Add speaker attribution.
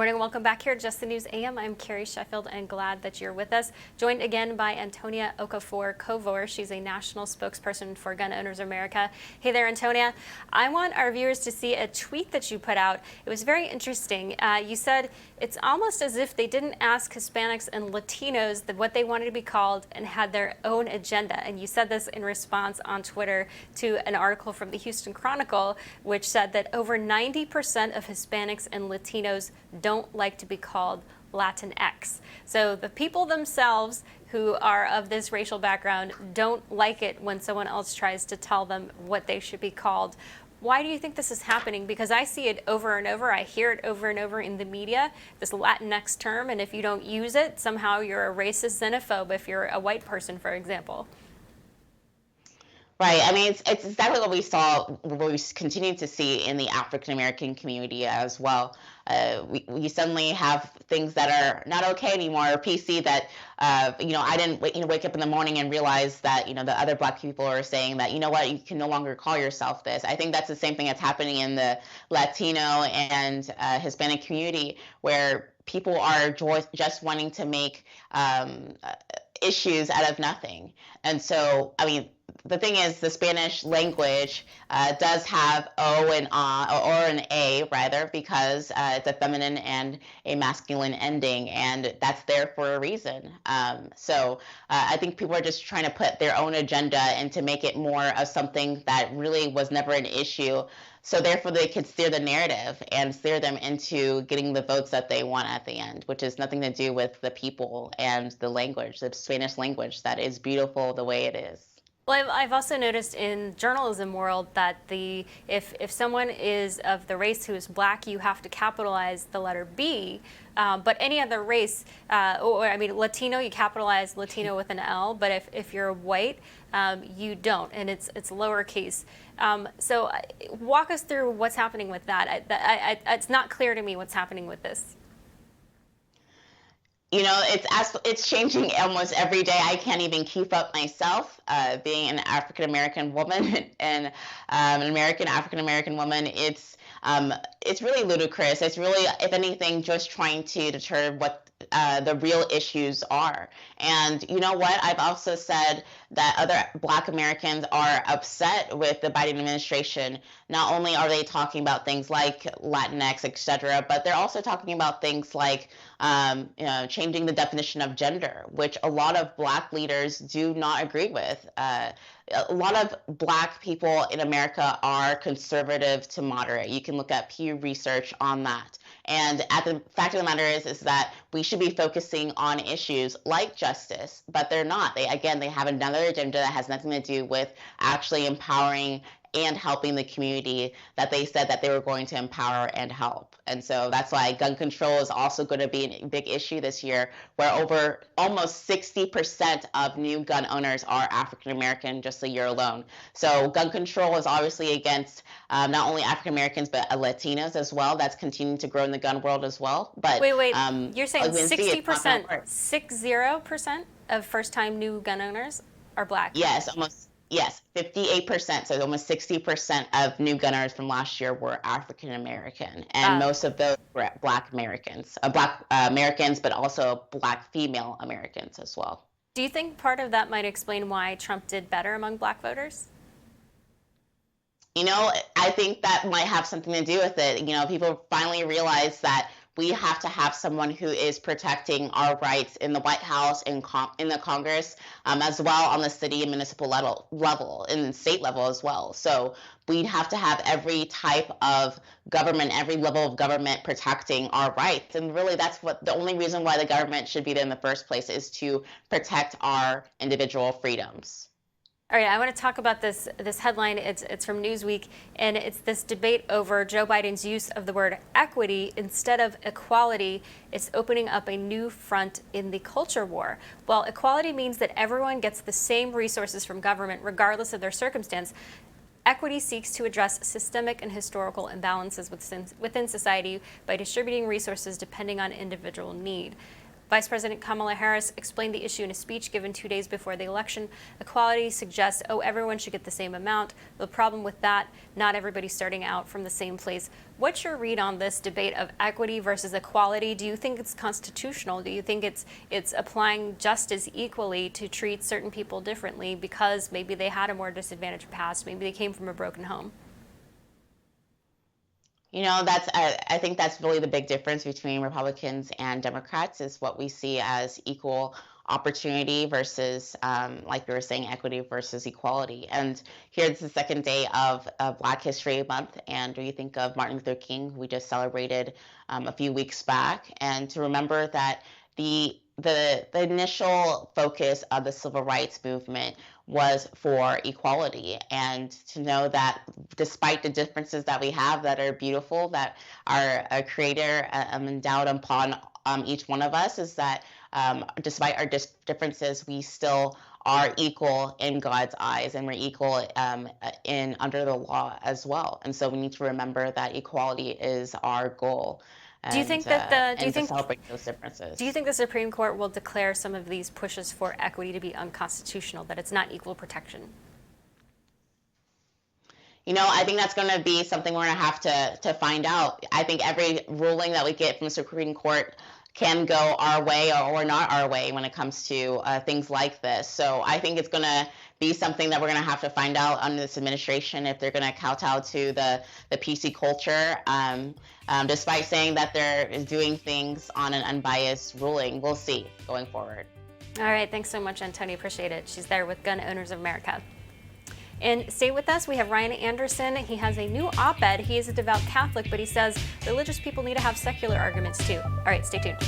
Speaker 1: morning. Welcome back here at Just the News AM. I'm Carrie Sheffield and glad that you're with us. Joined again by Antonia Okafor. She's a national spokesperson for Gun Owners America. Hey there, Antonia. I want our viewers to see a tweet that you put out. It was very interesting. You said it's almost as if they didn't ask Hispanics and Latinos what they wanted to be called and had their own agenda. And you said this in response on Twitter to an article from the Houston Chronicle, which said that over 90% of Hispanics and Latinos don't like to be called Latinx. So the people themselves who are of this racial background don't like it when someone else tries to tell them what they should be called. Why do you think this is happening? Because I see it over and over. I hear it over and over in the media, this Latinx term, and if you don't use it, somehow you're a racist xenophobe if you're a white person, for example.
Speaker 2: Right. I mean, it's exactly what we continue to see in the African American community as well. We suddenly have things that are not okay anymore, or PC that, I didn't wake up in the morning and realize that, the other Black people are saying that, you can no longer call yourself this. I think that's the same thing that's happening in the Latino and Hispanic community, where people are just wanting to make issues out of nothing. And so, I mean, the thing is, the Spanish language does have O and or an A rather, because it's a feminine and a masculine ending, and that's there for a reason. So I think people are just trying to put their own agenda and to make it more of something that really was never an issue. So therefore, they could steer the narrative and steer them into getting the votes that they want at the end, which is nothing to do with the people and the language, the Spanish language that is beautiful the way it is.
Speaker 1: Well, I've also noticed in journalism world that if someone is of the race who is Black, you have to capitalize the letter B. But any other race, Latino, you capitalize Latino with an L. But if you're white, you don't, and it's lowercase. So walk us through what's happening with that. It's not clear to me what's happening with this.
Speaker 2: It's changing almost every day. I can't even keep up myself, being an African American woman and an American African American woman. It's really ludicrous. It's really, if anything, just trying to deter what the real issues are. And you know what? I've also said that other Black Americans are upset with the Biden administration. Not only are they talking about things like Latinx, et cetera, but they're also talking about things like changing the definition of gender, which a lot of Black leaders do not agree with. A lot of Black people in America are conservative to moderate. You can look at Pew Research on that. And the fact of the matter is that we should be focusing on issues like justice, but they're not. They have another agenda that has nothing to do with actually empowering and helping the community that they said that they were going to empower and help. And so that's why gun control is also going to be a big issue this year, where over almost 60% of new gun owners are African American just a year alone. So gun control is obviously against not only African Americans, but Latinos as well. That's continuing to grow in the gun world as well. But
Speaker 1: wait, you're saying 60%, 60% of first-time new gun owners are Black?
Speaker 2: Yes, 58%. So almost 60% of new gun owners from last year were African American, and most of those were Black Americans, but also Black female Americans as well.
Speaker 1: Do you think part of that might explain why Trump did better among Black voters?
Speaker 2: I think that might have something to do with it. People finally realize that we have to have someone who is protecting our rights in the White House, in the Congress, as well on the city and municipal level, and state level as well. So we have to have every type of government, every level of government protecting our rights. And really, that's the only reason why the government should be there in the first place, is to protect our individual freedoms.
Speaker 1: All right, I want to talk about this headline. It's from Newsweek, and it's this debate over Joe Biden's use of the word equity instead of equality. It's opening up a new front in the culture war. Well, equality means that everyone gets the same resources from government, regardless of their circumstance. Equity seeks to address systemic and historical imbalances within society by distributing resources depending on individual need. Vice President Kamala Harris explained the issue in a speech given 2 days before the election. Equality suggests, everyone should get the same amount. The problem with that, not everybody's starting out from the same place. What's your read on this debate of equity versus equality? Do you think it's constitutional? Do you think it's applying justice equally to treat certain people differently because maybe they had a more disadvantaged past, maybe they came from a broken home?
Speaker 2: I think that's really the big difference between Republicans and Democrats is what we see as equal opportunity versus, like we were saying, equity versus equality. And here's the second day of Black History Month, and we think of Martin Luther King, who we just celebrated a few weeks back, and to remember that the initial focus of the civil rights movement was for equality, and to know that despite the differences that we have that are beautiful, that our creator endowed upon each one of us, is that despite our differences, we still are equal in God's eyes, and we're equal in under the law as well. And so we need to remember that equality is our goal.
Speaker 1: Do you think that
Speaker 2: to celebrate those differences?
Speaker 1: Do you think the Supreme Court will declare some of these pushes for equity to be unconstitutional, that it's not equal protection?
Speaker 2: I think that's going to be something we're going to have to find out. I think every ruling that we get from the Supreme Court can go our way or not our way when it comes to things like this. So I think it's going to be something that we're going to have to find out under this administration if they're going to kowtow to the PC culture. Despite saying that they're doing things on an unbiased ruling, we'll see going forward.
Speaker 1: All right, thanks so much, Antonia. Appreciate it. She's there with Gun Owners of America. And stay with us. We have Ryan Anderson. He has a new op-ed. He is a devout Catholic, but he says religious people need to have secular arguments too. All right, stay tuned.